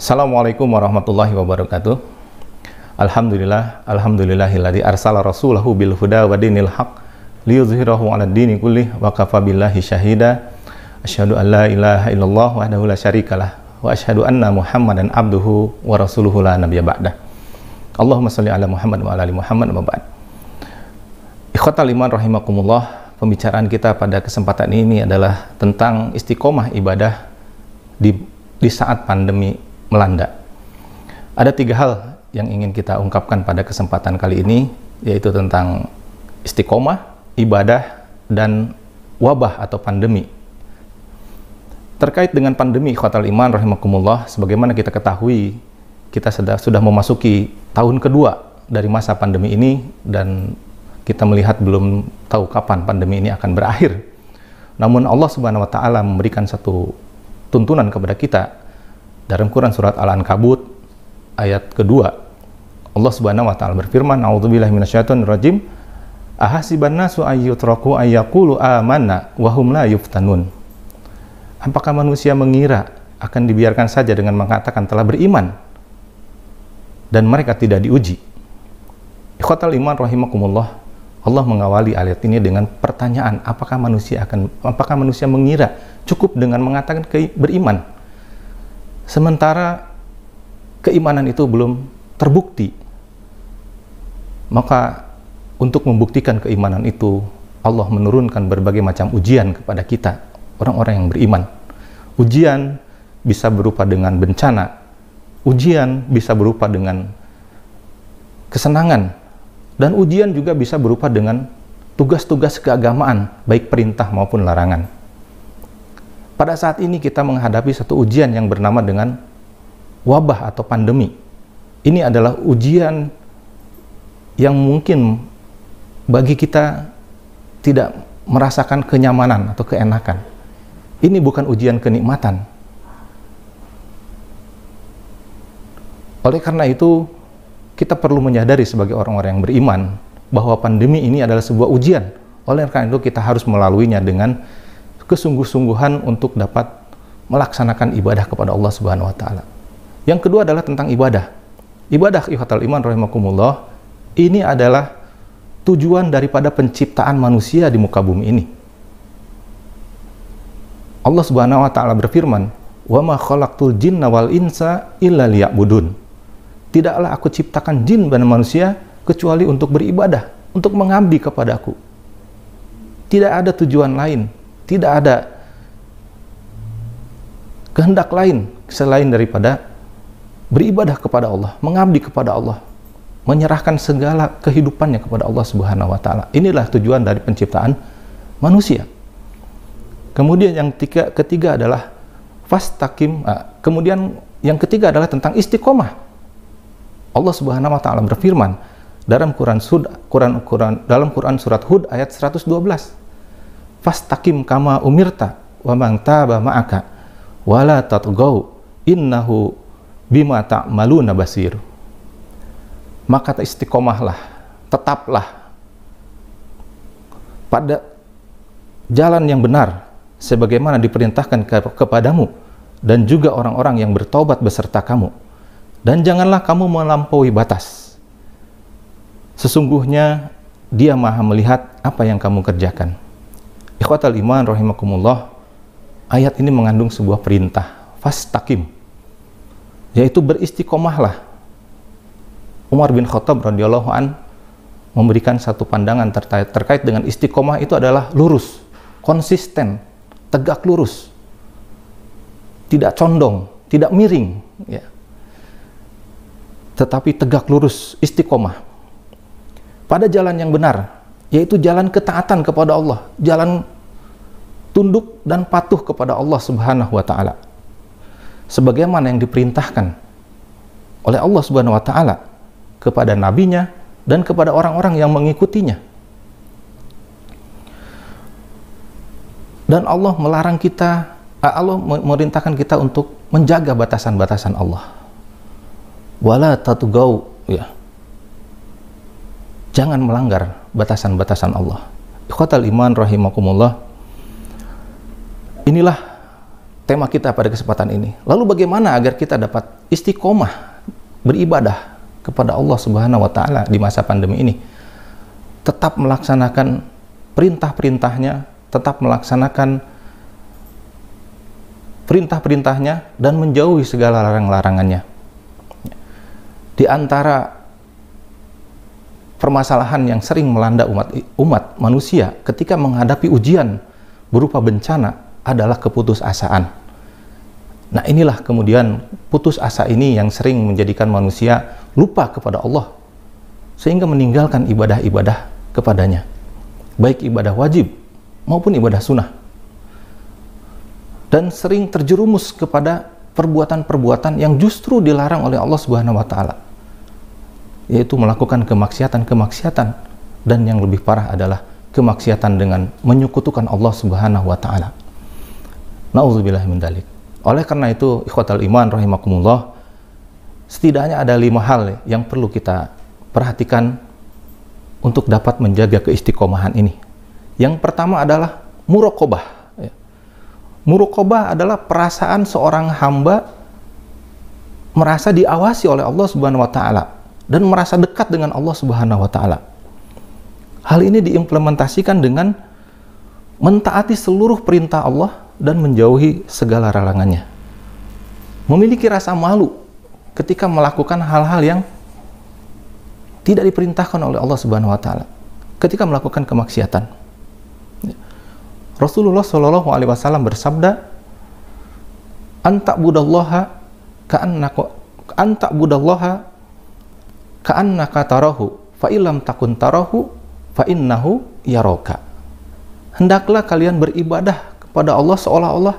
Assalamualaikum warahmatullahi wabarakatuh. Alhamdulillahilladzi arsala rasulahu bil huda wa dinil haq liyuzhirahu 'alad dini kullih wa kafa billahi syahida. Asyhadu an la ilaha illallah wahdahu la syarikalah wa asyhadu anna Muhammadan abduhu wa rasuluhu la nabiyya ba'dah. Allahumma shalli ala Muhammad wa ala ali Muhammad wa ba'd. Ikhwatal iman rahimakumullah, pembicaraan kita pada kesempatan ini adalah tentang istiqomah ibadah di saat pandemi melanda. Ada 3 hal yang ingin kita ungkapkan pada kesempatan kali ini, yaitu tentang istiqomah, ibadah, dan wabah atau pandemi. Terkait dengan pandemi, ikhwatal iman rahimakumullah, sebagaimana kita ketahui, kita sudah memasuki tahun kedua dari masa pandemi ini, dan kita melihat belum tahu kapan pandemi ini akan berakhir. Namun Allah Subhanahu wa Ta'ala memberikan satu tuntunan kepada kita dalam Quran surat Al-Ankabut ayat kedua. Allah Subhanahu wa Ta'ala berfirman, "A'udzubillahi minasyaitonir rajim. Ahasiban nasu ayyutraku ayyaqulu amanna wa hum la yuftanun." Apakah manusia mengira akan dibiarkan saja dengan mengatakan telah beriman dan mereka tidak diuji? Ikhwatal iman rahimakumullah, Allah mengawali ayat ini dengan pertanyaan, apakah manusia mengira cukup dengan mengatakan beriman, sementara keimanan itu belum terbukti? Maka untuk membuktikan keimanan itu, Allah menurunkan berbagai macam ujian kepada kita, orang-orang yang beriman. Ujian bisa berupa dengan bencana, ujian bisa berupa dengan kesenangan, dan ujian juga bisa berupa dengan tugas-tugas keagamaan, baik perintah maupun larangan. Pada saat ini kita menghadapi satu ujian yang bernama dengan wabah atau pandemi. Ini adalah ujian yang mungkin bagi kita tidak merasakan kenyamanan atau keenakan. Ini bukan ujian kenikmatan. Oleh karena itu, kita perlu menyadari sebagai orang-orang yang beriman bahwa pandemi ini adalah sebuah ujian. Oleh karena itu, kita harus melaluinya dengan kesungguh-sungguhan untuk dapat melaksanakan ibadah kepada Allah Subhanahu wa Ta'ala. Yang kedua adalah tentang ibadah. Ibadah, ikhwatal iman rahimakumullah, ini adalah tujuan daripada penciptaan manusia di muka bumi ini. Allah Subhanahu wa Ta'ala berfirman, "Wa ma khalaqtul jinna wal insa illa liya'budun." Tidaklah aku ciptakan jin dan manusia kecuali untuk beribadah, untuk mengabdi kepadaku. Tidak ada tujuan lain, tidak ada kehendak lain selain daripada beribadah kepada Allah, mengabdi kepada Allah, menyerahkan segala kehidupannya kepada Allah Subhanahu wa Ta'ala. Inilah tujuan dari penciptaan manusia. Kemudian yang ketiga adalah fastaqim. Kemudian yang ketiga adalah tentang istiqomah. Allah Subhanahu wa Ta'ala berfirman dalam Quran surat Hud ayat 112. Fastaqim kama umirta wa man taba ma'aka wa la tatghaw innahu bima ta'maluna basir. Maka istiqomahlah, tetaplah pada jalan yang benar sebagaimana diperintahkan kepadamu dan juga orang-orang yang bertaubat beserta kamu, dan janganlah kamu melampaui batas. Sesungguhnya Dia Maha melihat apa yang kamu kerjakan. Ikhwatal iman rahimakumullah, ayat ini mengandung sebuah perintah, fastaqim, yaitu beristiqomahlah. Umar bin Khattab radhiyallahu an memberikan satu pandangan terkait dengan istiqomah itu adalah lurus, konsisten, tegak lurus, tidak condong, tidak miring, ya, tetapi tegak lurus, istiqomah pada jalan yang benar, yaitu jalan ketaatan kepada Allah, jalan tunduk dan patuh kepada Allah Subhanahu wa Ta'ala, sebagaimana yang diperintahkan oleh Allah Subhanahu wa Ta'ala kepada nabinya dan kepada orang-orang yang mengikutinya. Dan Allah melarang kita, Allah memerintahkan kita untuk menjaga batasan-batasan Allah. Wala tatugau, ya, jangan melanggar batasan-batasan Allah. Ikhwatal iman rahimakumullah, inilah tema kita pada kesempatan ini. Lalu bagaimana agar kita dapat istiqomah beribadah kepada Allah Subhanahu wa taala di masa pandemi ini? Tetap melaksanakan perintah-perintahnya, tetap melaksanakan perintah-perintahnya dan menjauhi segala larang-larangannya. Di antara permasalahan yang sering melanda umat manusia ketika menghadapi ujian berupa bencana adalah keputusasaan. Nah, inilah kemudian putus asa ini yang sering menjadikan manusia lupa kepada Allah sehingga meninggalkan ibadah-ibadah kepadanya, baik ibadah wajib maupun ibadah sunnah, dan sering terjerumus kepada perbuatan-perbuatan yang justru dilarang oleh Allah Subhanahu wa taala, yaitu melakukan kemaksiatan-kemaksiatan, dan yang lebih parah adalah kemaksiatan dengan menyekutukan Allah Subhanahu wa taala. Nauzubillah min dzalik. Oleh karena itu, ikhwatal iman rahimakumullah, setidaknya ada 5 hal yang perlu kita perhatikan untuk dapat menjaga keistiqomahan ini. Yang pertama adalah muraqabah. Muraqabah adalah perasaan seorang hamba merasa diawasi oleh Allah Subhanahu wa taala dan merasa dekat dengan Allah Subhanahu wa taala. Hal ini diimplementasikan dengan mentaati seluruh perintah Allah dan menjauhi segala larangannya. Memiliki rasa malu ketika melakukan hal-hal yang tidak diperintahkan oleh Allah Subhanahu wa taala, ketika melakukan kemaksiatan. Rasulullah Shallallahu alaihi wasallam bersabda, "Anta'budallaha ka'annaka tarahu, fa illam takun tarahu, fa innahu yaraka." Hendaklah kalian beribadah kepada Allah seolah-olah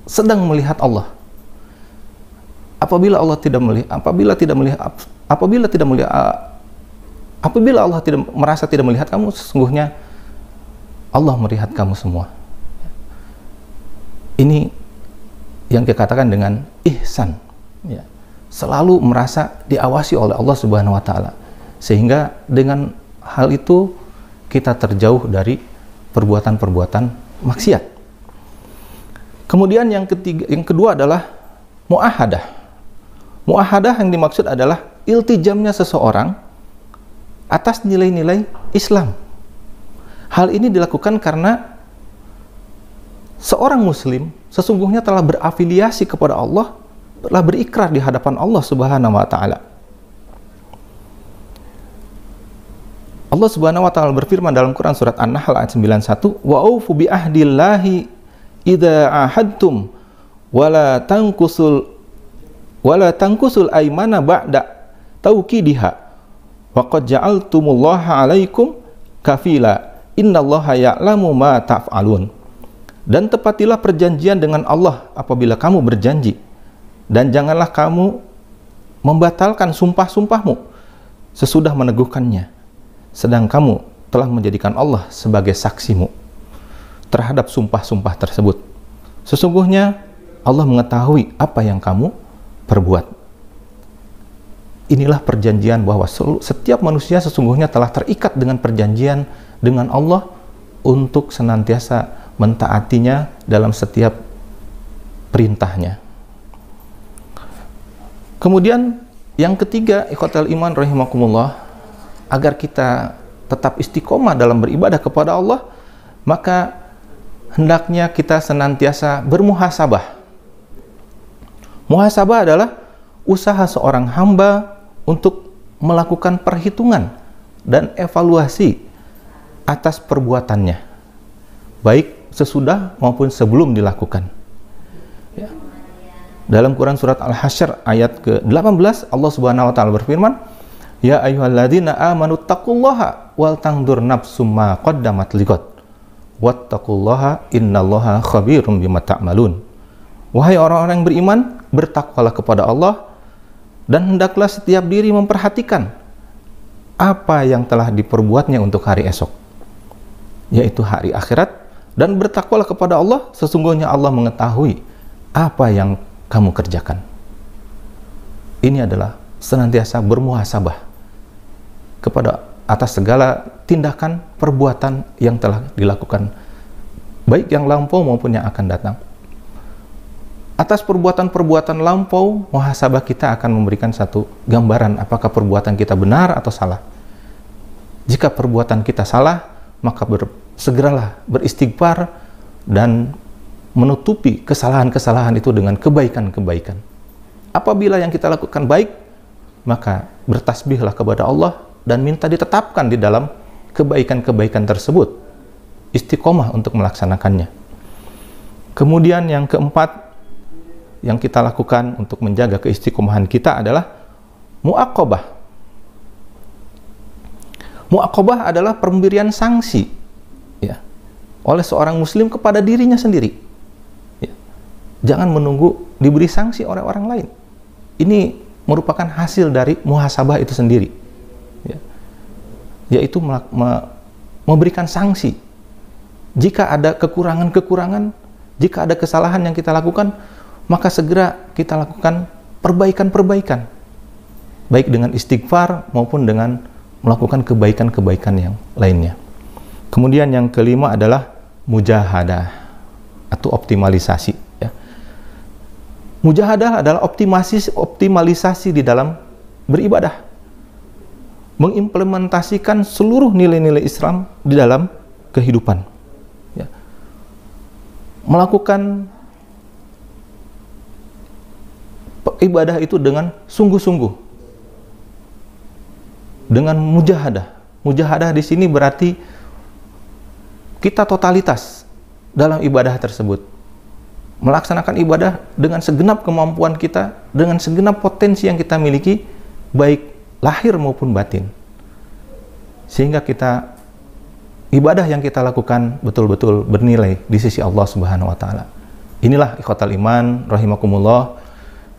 sedang melihat Allah. Apabila Allah tidak melihat, apabila Allah tidak merasa tidak melihat kamu, sesungguhnya Allah melihat kamu semua. Ini yang dikatakan dengan ihsan, ya. Selalu merasa diawasi oleh Allah Subhanahu wa taala, sehingga dengan hal itu kita terjauh dari perbuatan-perbuatan maksiat. Kemudian yang kedua adalah muahadah. Muahadah yang dimaksud adalah iltijamnya seseorang atas nilai-nilai Islam. Hal ini dilakukan karena seorang muslim sesungguhnya telah berafiliasi kepada Allah, telah berikrar di hadapan Allah Subhanahu wa taala. Allah Subhanahu wa taala berfirman dalam Quran surat An-Nahl ayat 91, "Wa aufu bi ahdillahi idza ahadtum wala tankusul aymana ba'da tauqidiha wa qad ja'altumullaha 'alaikum kafila innallaha ya'lamu ma taf'alun." Dan tepatilah perjanjian dengan Allah apabila kamu berjanji, dan janganlah kamu membatalkan sumpah-sumpahmu sesudah meneguhkannya, sedang kamu telah menjadikan Allah sebagai saksimu terhadap sumpah-sumpah tersebut. Sesungguhnya Allah mengetahui apa yang kamu perbuat. Inilah perjanjian bahwa setiap manusia sesungguhnya telah terikat dengan perjanjian dengan Allah untuk senantiasa mentaatinya dalam setiap perintahnya. Kemudian yang ketiga, ikhwatal iman rahimakumullah, agar kita tetap istiqomah dalam beribadah kepada Allah, maka hendaknya kita senantiasa bermuhasabah. Muhasabah adalah usaha seorang hamba untuk melakukan perhitungan dan evaluasi atas perbuatannya, baik sesudah maupun sebelum dilakukan. Ya. Dalam Quran surat Al-Hasyr ayat ke-18, Allah Subhanahu wa taala berfirman, "Ya ayyuhalladzina amanu taqullaha wal tangdur nafsum ma qaddamat liqad wattaqullaha innallaha khabirum bima ta'malun." Wahai orang-orang yang beriman, bertakwalah kepada Allah dan hendaklah setiap diri memperhatikan apa yang telah diperbuatnya untuk hari esok, yaitu hari akhirat, dan bertakwalah kepada Allah, sesungguhnya Allah mengetahui apa yang kamu kerjakan. Ini adalah senantiasa bermuhasabah kepada atas segala tindakan perbuatan yang telah dilakukan, baik yang lampau maupun yang akan datang. Atas perbuatan-perbuatan lampau, muhasabah kita akan memberikan satu gambaran apakah perbuatan kita benar atau salah. Jika perbuatan kita salah, maka segeralah beristighfar dan menutupi kesalahan-kesalahan itu dengan kebaikan-kebaikan. Apabila yang kita lakukan baik, maka bertasbihlah kepada Allah dan minta ditetapkan di dalam kebaikan-kebaikan tersebut. Istiqomah untuk melaksanakannya. Kemudian yang keempat, yang kita lakukan untuk menjaga keistiqomahan kita adalah mu'aqabah. Mu'aqabah adalah pemberian sanksi ya, oleh seorang muslim kepada dirinya sendiri. Ya. Jangan menunggu diberi sanksi oleh orang lain. Ini merupakan hasil dari muhasabah itu sendiri. Ya. Yaitu memberikan sanksi. Jika ada kekurangan-kekurangan, jika ada kesalahan yang kita lakukan, maka segera kita lakukan perbaikan-perbaikan, baik dengan istighfar maupun dengan melakukan kebaikan-kebaikan yang lainnya. Kemudian yang kelima adalah mujahadah atau optimalisasi. Ya. Mujahadah adalah optimalisasi di dalam beribadah, mengimplementasikan seluruh nilai-nilai Islam di dalam kehidupan. Ya. Melakukan ibadah itu dengan sungguh-sungguh, dengan mujahadah. Mujahadah di sini berarti kita totalitas dalam ibadah tersebut, melaksanakan ibadah dengan segenap kemampuan kita, dengan segenap potensi yang kita miliki, baik lahir maupun batin, sehingga kita ibadah yang kita lakukan betul-betul bernilai di sisi Allah Subhanahu wa Ta'ala. Inilah ikhwatal iman rahimakumullah,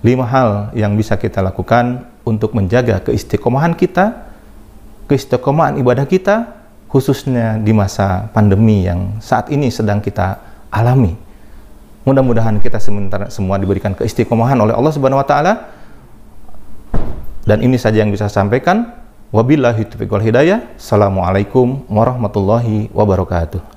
5 hal yang bisa kita lakukan untuk menjaga keistiqomahan kita, keistiqomahan ibadah kita, khususnya di masa pandemi yang saat ini sedang kita alami. Mudah-mudahan kita semua diberikan keistiqomahan oleh Allah Subhanahu wa Ta'ala. Dan ini saja yang bisa saya sampaikan. Wabillahi taufiq wal hidayah. Assalamualaikum warahmatullahi wabarakatuh.